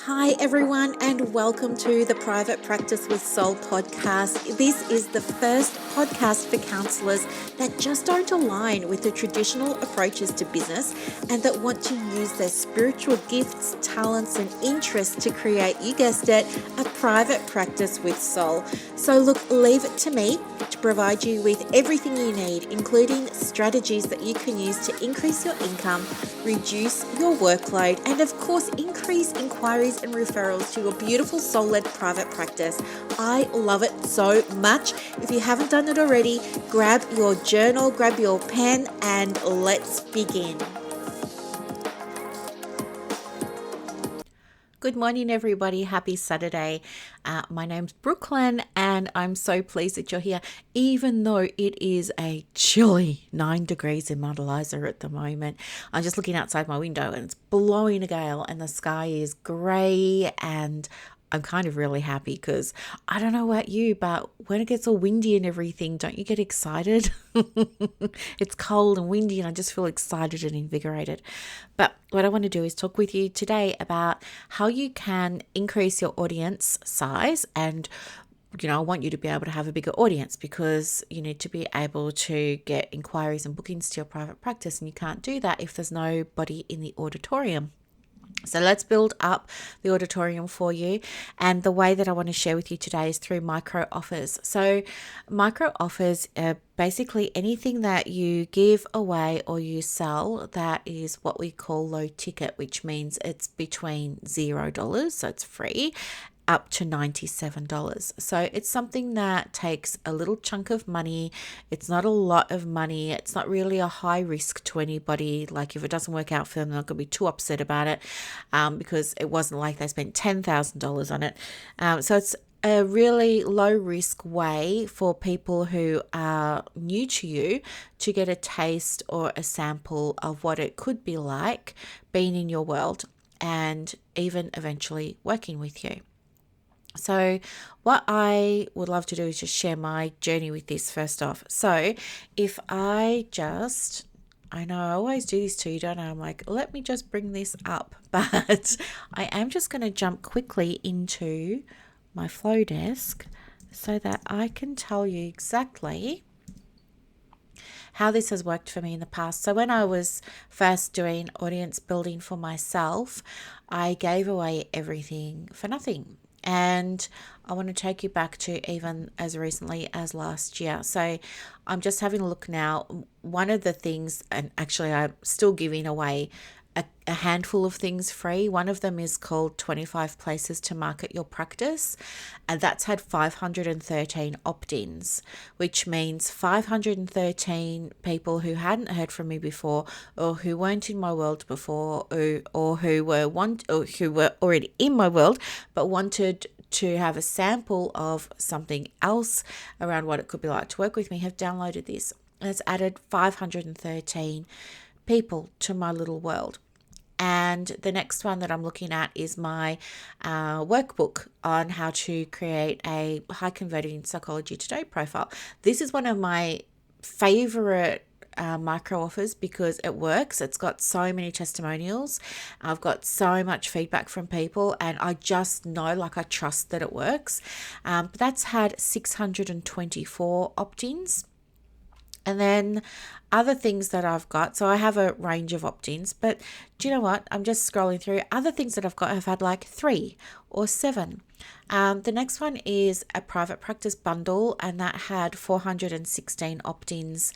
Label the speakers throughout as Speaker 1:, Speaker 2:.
Speaker 1: Hi, everyone, and welcome to the Private Practice with Soul podcast. This is the first podcast for counselors that just don't align with the traditional approaches to business and that want to use their spiritual gifts, talents, and interests to create, you guessed it, a private practice with soul. So, look, leave it to me to provide you with everything you need, including strategies that you can use to increase your income, reduce your workload, and of course, increase inquiries and referrals to your beautiful soul-led private practice. I love it so much. If you haven't done it already, grab your journal, grab your pen, and let's begin. Good morning, everybody. Happy Saturday. My name's Brooklyn, and I'm so pleased that you're here, even though it is a chilly 9 degrees in Mount Eliza at the moment. I'm just looking outside my window, and it's blowing a gale, and the sky is grey, and I'm kind of really happy because I don't know about you, but when it gets all windy and everything, don't you get excited? It's cold and windy and I just feel excited and invigorated. But what I want to do is talk with you today about how you can increase your audience size. And I want you to be able to have a bigger audience because you need to be able to get inquiries and bookings to your private practice, and you can't do that if there's nobody in the auditorium. So let's build up the auditorium for you. And the way that I want to share with you today is through micro offers. So micro offers are basically anything that you give away or you sell that is what we call low ticket, which means it's between $0, so it's free, up to $97. So it's something that takes a little chunk of money. It's not a lot of money. It's not really a high risk to anybody. Like if it doesn't work out for them, they're not going to be too upset about it because it wasn't like they spent $10,000 on it. So it's a really low risk way for people who are new to you to get a taste or a sample of what it could be like being in your world and even eventually working with you. So what I would love to do is just share my journey with this first off. So if I know I always do this to you, don't I? I'm like, let me just bring this up. But I am just going to jump quickly into my flow desk so that I can tell you exactly how this has worked for me in the past. So when I was first doing audience building for myself, I gave away everything for nothing. And I want to take you back to even as recently as last year. So I'm just having a look now. One of the things, and actually I'm still giving away a handful of things free. One of them is called 25 Places to Market Your Practice. And that's had 513 opt-ins, which means 513 people who hadn't heard from me before or who weren't in my world before or who were already in my world but wanted to have a sample of something else around what it could be like to work with me have downloaded this. And it's added 513 people to my little world. And the next one that I'm looking at is my workbook on how to create a high converting Psychology Today profile. This is one of my favorite micro offers because it works. It's got so many testimonials. I've got so much feedback from people and I just know, like I trust that it works. But that's had 624 opt-ins. And then other things that I've got, so I have a range of opt-ins, but do you know what? I'm just scrolling through. Other things that I've got have had like 3 or 7. The next one is a private practice bundle, and that had 416 opt-ins.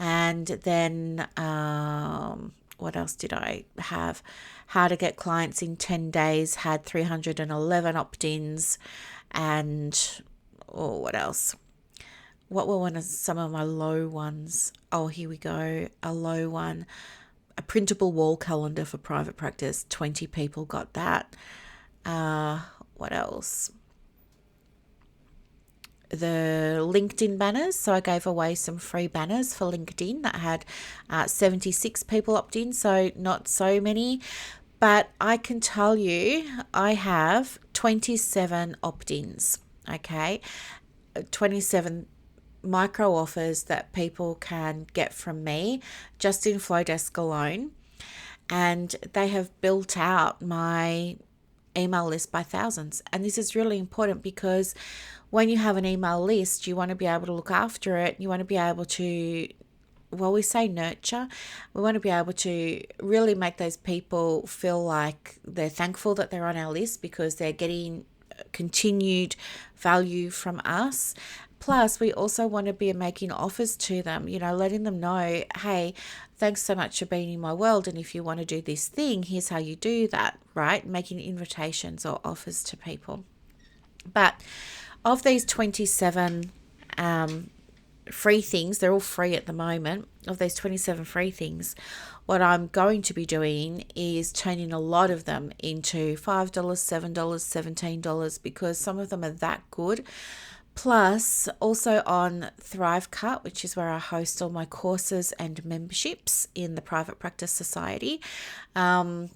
Speaker 1: And then what else did I have? How to Get Clients in 10 Days had 311 opt-ins. And what else? What were some of my low ones? Oh, here we go. A low one. A printable wall calendar for private practice. 20 people got that. What else? The LinkedIn banners. So I gave away some free banners for LinkedIn that had 76 people opt in. So not so many. But I can tell you I have 27 opt-ins. Okay. 27 micro offers that people can get from me just in Flowdesk alone. And they have built out my email list by thousands. And this is really important because when you have an email list, you want to be able to look after it. You want to be able to, well, we say nurture. We want to be able to really make those people feel like they're thankful that they're on our list because they're getting continued value from us. Plus, we also want to be making offers to them, letting them know, hey, thanks so much for being in my world. And if you want to do this thing, here's how you do that, right? Making invitations or offers to people. But of these 27 free things, they're all free at the moment. Of these 27 free things, what I'm going to be doing is turning a lot of them into $5, $7, $17 because some of them are that good. Plus, also on ThriveCut, which is where I host all my courses and memberships in the Private Practice Society, I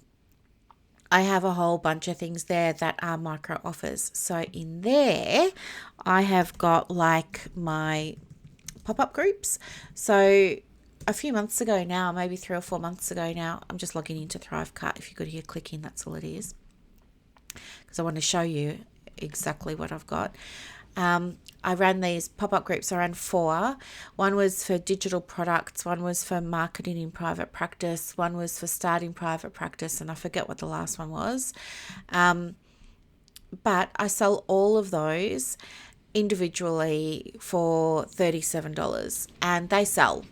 Speaker 1: have a whole bunch of things there that are micro offers. So in there, I have got like my pop-up groups. So a few months ago now, maybe 3 or 4 months ago now, I'm just logging into ThriveCut. If you could hear clicking, that's all it is. Because I want to show you exactly what I've got. I ran these pop-up groups. I ran 4. One was for digital products, one was for marketing in private practice, one was for starting private practice, and I forget what the last one was. But I sell all of those individually for $37 and they sell.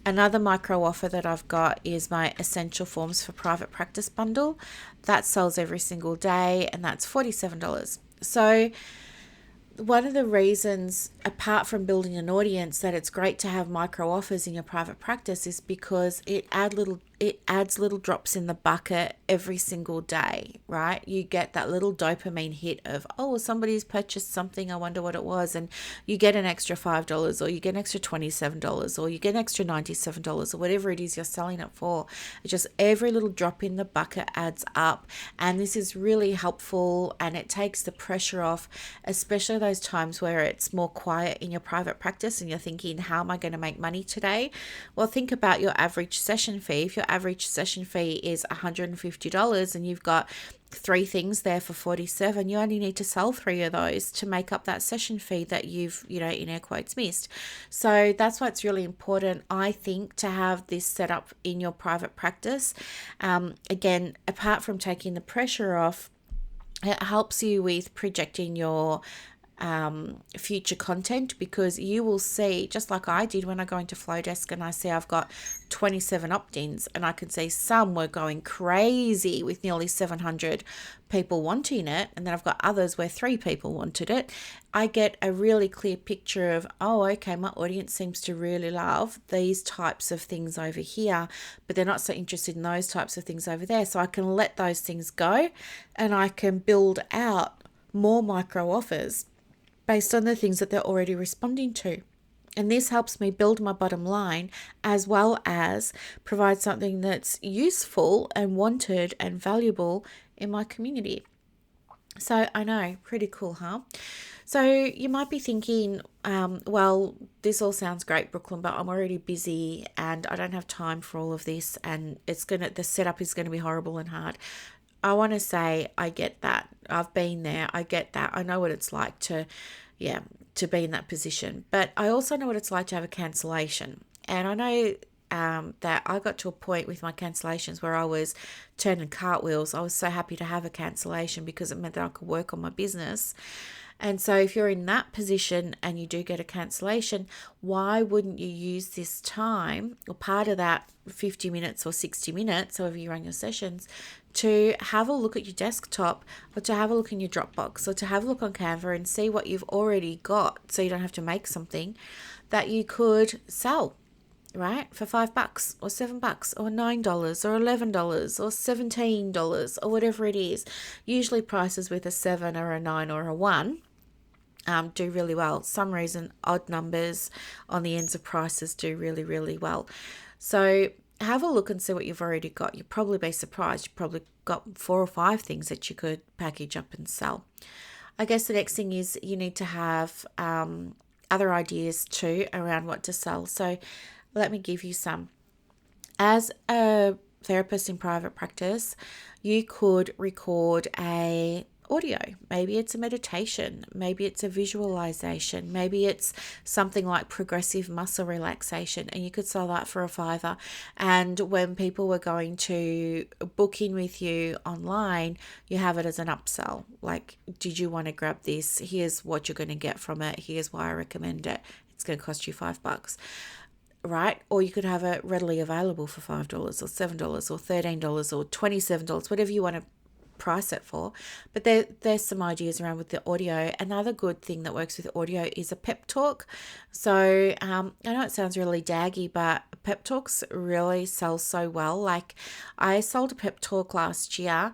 Speaker 1: Another micro offer that I've got is my Essential Forms for Private Practice bundle. That sells every single day and that's $47. So one of the reasons, apart from building an audience, that it's great to have micro offers in your private practice is because it adds little drops in the bucket every single day, right? You get that little dopamine hit of, oh, somebody's purchased something, I wonder what it was, and you get an extra $5 or you get an extra $27 or you get an extra $97 or whatever it is you're selling it for. It's just every little drop in the bucket adds up, and this is really helpful and it takes the pressure off, especially those times where it's more quiet in your private practice and you're thinking, how am I going to make money today? Well, think about your average session fee. If your average session fee is $150 and you've got 3 things there for $47, you only need to sell 3 of those to make up that session fee that you've, in air quotes, missed. So that's why it's really important, I think, to have this set up in your private practice. Again, apart from taking the pressure off, it helps you with projecting your future content, because you will see, just like I did when I go into Flowdesk and I see I've got 27 opt-ins and I can see some were going crazy with nearly 700 people wanting it, and then I've got others where 3 people wanted it. I get a really clear picture of, oh, okay, my audience seems to really love these types of things over here, but they're not so interested in those types of things over there. So I can let those things go and I can build out more micro offers based on the things that they're already responding to. And this helps me build my bottom line as well as provide something that's useful and wanted and valuable in my community. So I know, pretty cool, huh? So you might be thinking, well, this all sounds great, Brooklyn, but I'm already busy and I don't have time for all of this, and the setup is going to be horrible and hard. I want to say I get that. I've been there. I get that. I know what it's like to be in that position. But I also know what it's like to have a cancellation. And I know that I got to a point with my cancellations where I was turning cartwheels. I was so happy to have a cancellation because it meant that I could work on my business. And so if you're in that position and you do get a cancellation, why wouldn't you use this time, or part of that 50 minutes or 60 minutes, however you run your sessions, to have a look at your desktop, or to have a look in your Dropbox, or to have a look on Canva and see what you've already got, so you don't have to make something that you could sell, right? For $5 or $7 or $9 or $11 or $17 or whatever it is. Usually prices with a 7 or a 9 or a 1 do really well. Some reason odd numbers on the ends of prices do really, really well. So have a look and see what you've already got. You'll probably be surprised. You've probably got 4 or 5 things that you could package up and sell. I guess the next thing is you need to have other ideas too around what to sell. So let me give you some. As a therapist in private practice, you could record a audio. Maybe it's a meditation, maybe it's a visualization, maybe it's something like progressive muscle relaxation, and you could sell that for a fiver. And when people were going to book in with you online, you have it as an upsell. Like, did you want to grab this? Here's what you're going to get from it. Here's why I recommend it. It's going to cost you $5. Right? Or you could have it readily available for $5 or $7 or $13 or $27, whatever you want to price it for. But there's some ideas around with the audio. Another good thing that works with audio is a pep talk. So I know it sounds really daggy, but pep talks really sell so well. Like, I sold a pep talk last year.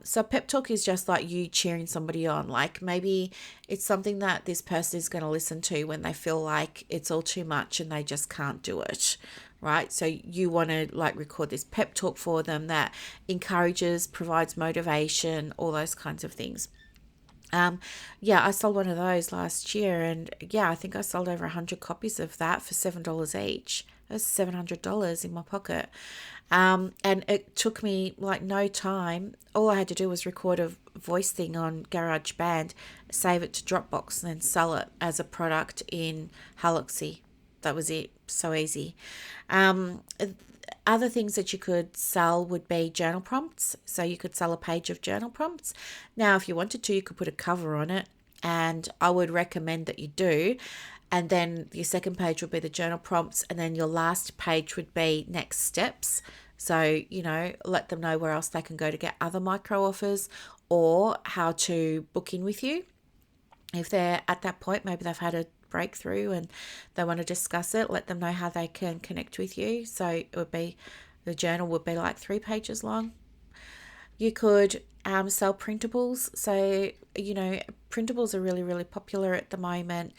Speaker 1: So pep talk is just like you cheering somebody on. Like, maybe it's something that this person is going to listen to when they feel like it's all too much and they just can't do it. Right? So you want to like record this pep talk for them that encourages, provides motivation, all those kinds of things. I sold one of those last year, and I think I sold over 100 copies of that for $7 each. That's $700 in my pocket. And it took me like no time. All I had to do was record a voice thing on GarageBand, save it to Dropbox, and then sell it as a product in Haloxy. That was it. So easy. Other things that you could sell would be journal prompts. So you could sell a page of journal prompts. Now, if you wanted to, you could put a cover on it, and I would recommend that you do. And then your second page would be the journal prompts, and then your last page would be next steps. So, let them know where else they can go to get other micro offers or how to book in with you. If they're at that point, maybe they've had a breakthrough and they want to discuss it, let them know how they can connect with you. So it would be, the journal would be like 3 pages long. You could sell printables. So, printables are really, really popular at the moment.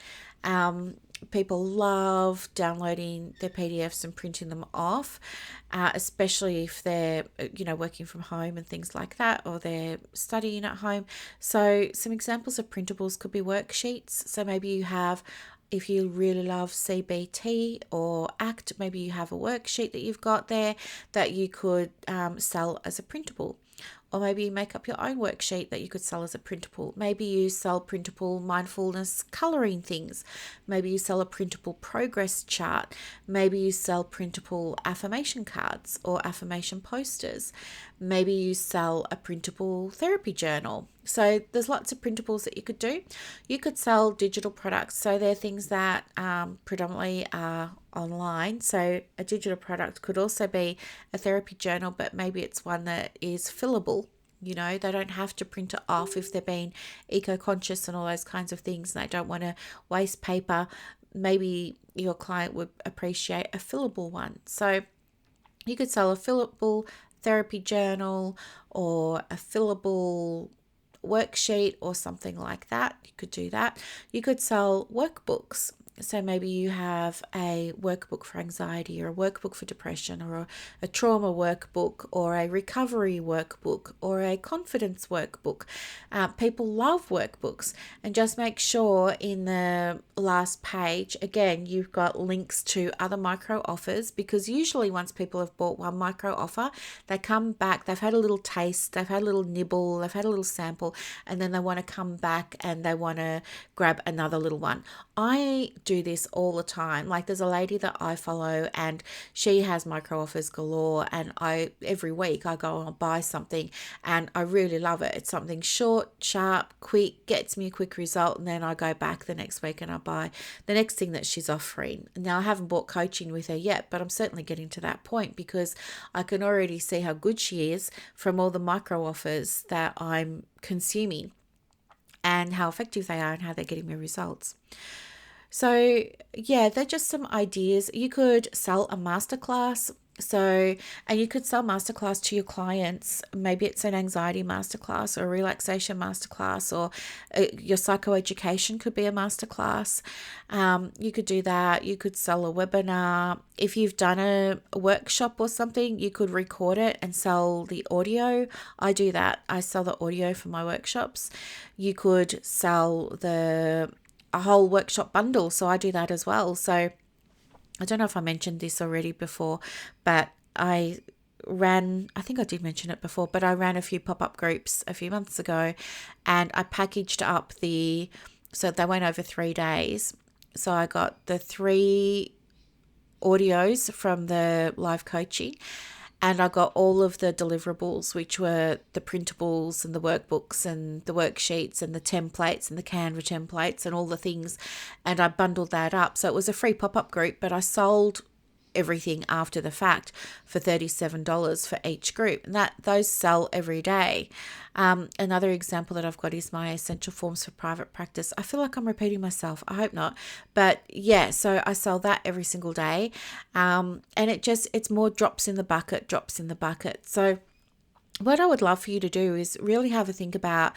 Speaker 1: People love downloading their PDFs and printing them off, especially if they're, working from home and things like that, or they're studying at home. So some examples of printables could be worksheets. So maybe you have, if you really love CBT or ACT, maybe you have a worksheet that you've got there that you could sell as a printable. Or maybe you make up your own worksheet that you could sell as a printable. Maybe you sell printable mindfulness coloring things. Maybe you sell a printable progress chart. Maybe you sell printable affirmation cards or affirmation posters. Maybe you sell a printable therapy journal. So there's lots of printables that you could do. You could sell digital products. So they're things that predominantly are online. So a digital product could also be a therapy journal, but maybe it's one that is fillable. They don't have to print it off if they're being eco-conscious and all those kinds of things, and they don't want to waste paper. Maybe your client would appreciate a fillable one. So you could sell a fillable therapy journal or a fillable worksheet or something like that. You could do that. You could sell workbooks. So maybe you have a workbook for anxiety, or a workbook for depression, or a trauma workbook, or a recovery workbook, or a confidence workbook. People love workbooks. And just make sure in the last page, again, you've got links to other micro offers, because usually once people have bought one micro offer, they come back, they've had a little taste, they've had a little nibble, they've had a little sample, and then they want to come back and they want to grab another little one. I do this all the time. Like, there's a lady that I follow and she has micro offers galore, and every week I go and buy something and I really love it. It's something short, sharp, quick, gets me a quick result, and then I go back the next week and I buy the next thing that she's offering. Now, I haven't bought coaching with her yet, but I'm certainly getting to that point because I can already see how good she is from all the micro offers that I'm consuming and how effective they are and how they're getting me results. So they're just some ideas. You could sell a masterclass. And you could sell masterclass to your clients. Maybe it's an anxiety masterclass or a relaxation masterclass, or your psychoeducation could be a masterclass. You could do that. You could sell a webinar. If you've done a workshop or something, you could record it and sell the audio. I do that. I sell the audio for my workshops. You could sell a whole workshop bundle. So I do that as well. So I don't know if I mentioned this already before, but I I think I did mention it before, but I ran a few pop-up groups a few months ago, and I packaged up so they went over 3 days. So I got the 3 audios from the live coaching, and I got all of the deliverables, which were the printables and the workbooks and the worksheets and the templates and the Canva templates and all the things. And I bundled that up. So it was a free pop-up group, but I sold everything after the fact for $37 for each group, and those sell every day. Another example that I've got is my essential forms for private practice. I feel like I'm repeating myself. I hope not, but yeah, so I sell that every single day, and it's more drops in the bucket. So what I would love for you to do is really have a think about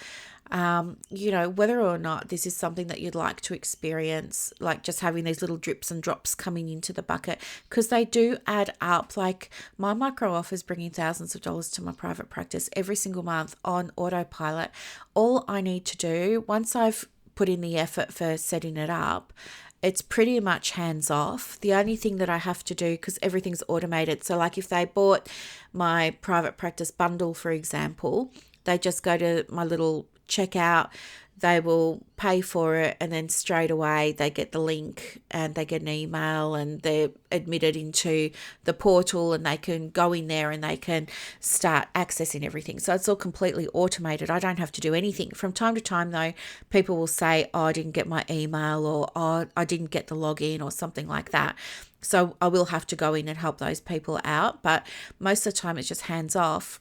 Speaker 1: whether or not this is something that you'd like to experience, like just having these little drips and drops coming into the bucket, because they do add up. Like my micro offers bringing thousands of dollars to my private practice every single month on autopilot. All I need to do, once I've put in the effort for setting it up, it's pretty much hands off. The only thing that I have to do, because everything's automated, so like if they bought my private practice bundle, for example, they just go to my little checkout, they will pay for it, and then straight away they get the link and they get an email and they're admitted into the portal, and they can go in there and they can start accessing everything. So it's all completely automated. I don't have to do anything. From time to time though, people will say, oh, I didn't get my email, or oh, I didn't get the login, or something like that. So I will have to go in and help those people out, but most of the time it's just hands off.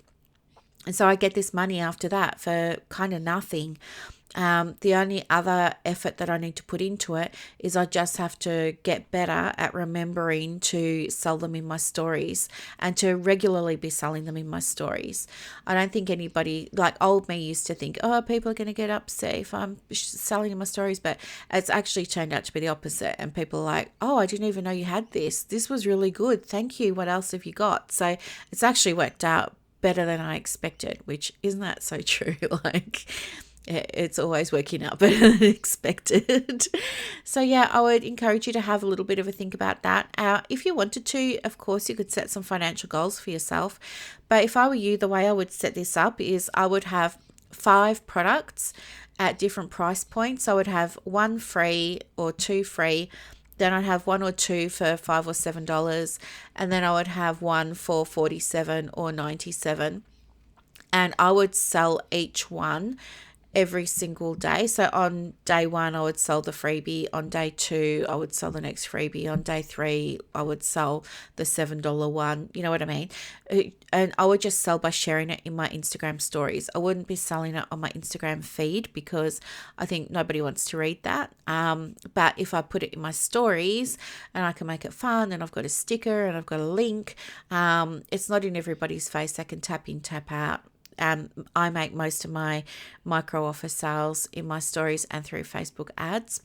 Speaker 1: And so I get this money after that for kind of nothing. The only other effort that I need to put into it is I just have to get better at remembering to sell them in my stories, and to regularly be selling them in my stories. I don't think anybody, like old me used to think, oh, people are going to get upset if I'm selling in my stories, but it's actually turned out to be the opposite. And people are like, oh, I didn't even know you had this. This was really good. Thank you. What else have you got? So it's actually worked out better than I expected, which isn't that so true? Like it's always working out better than expected. So yeah, I would encourage you to have a little bit of a think about that. If you wanted to, of course, you could set some financial goals for yourself. But if I were you, the way I would set this up is I would have 5 products at different price points. I would have 1 free or 2 free. Then I'd have 1 or 2 for $5 or $7, and then I would have 1 for $47 or $97, and I would sell each one every single day. So on day 1, I would sell the freebie. On day 2, I would sell the next freebie. On day 3, I would sell the $7 one. You know what I mean? And I would just sell by sharing it in my Instagram stories. I wouldn't be selling it on my Instagram feed because I think nobody wants to read that. But if I put it in my stories and I can make it fun, and I've got a sticker and I've got a link, it's not in everybody's face. They can tap in, tap out. I make most of my micro offer sales in my stories and through Facebook ads.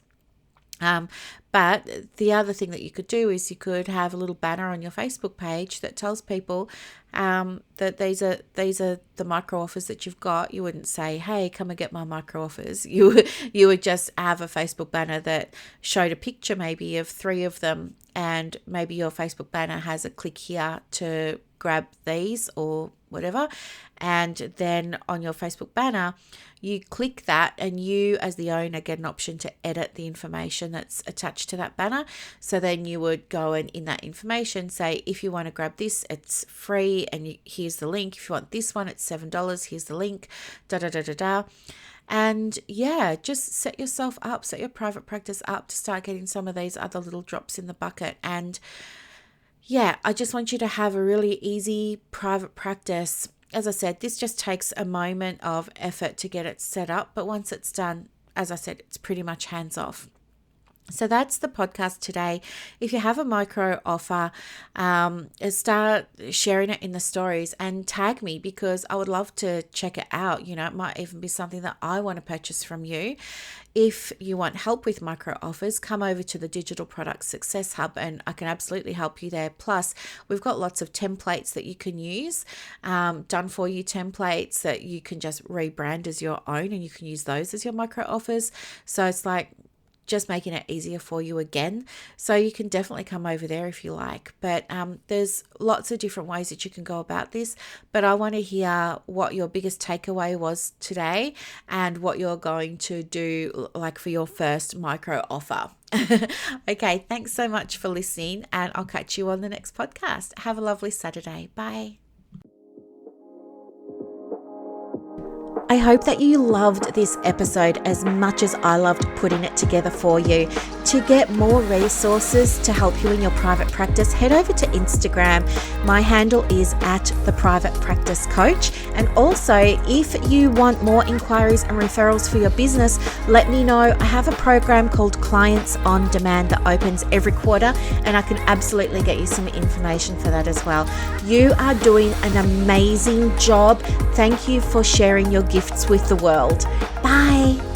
Speaker 1: But the other thing that you could do is you could have a little banner on your Facebook page that tells people that these are the micro offers that you've got. You wouldn't say, hey, come and get my micro offers. You would just have a Facebook banner that showed a picture maybe of 3 of them, and maybe your Facebook banner has a click here to grab these or whatever. And then on your Facebook banner, you click that, and you as the owner get an option to edit the information that's attached to that banner. So then you would go and in that information say, if you want to grab this, it's free, and here's the link. If you want this one, it's $7. Here's the link, And yeah, just set yourself up, set your private practice up to start getting some of these other little drops in the bucket. And yeah, I just want you to have a really easy private practice. As I said, this just takes a moment of effort to get it set up. But once it's done, as I said, it's pretty much hands off. So that's the podcast today. If you have a micro offer, start sharing it in the stories and tag me, because I would love to check it out. You know, it might even be something that I want to purchase from you. If you want help with micro offers, come over to the Digital Product Success Hub and I can absolutely help you there. Plus, we've got lots of templates that you can use, done for you templates that you can just rebrand as your own, and you can use those as your micro offers. So it's like, just making it easier for you again. So you can definitely come over there if you like. But there's lots of different ways that you can go about this. But I want to hear what your biggest takeaway was today and what you're going to do like for your first micro offer. Okay, thanks so much for listening, and I'll catch you on the next podcast. Have a lovely Saturday. Bye. I hope that you loved this episode as much as I loved putting it together for you. To get more resources to help you in your private practice, head over to Instagram. My handle is @theprivatepracticecoach. And also, if you want more inquiries and referrals for your business, let me know. I have a program called Clients on Demand that opens every quarter, and I can absolutely get you some information for that as well. You are doing an amazing job. Thank you for sharing your gifts with the world. Bye.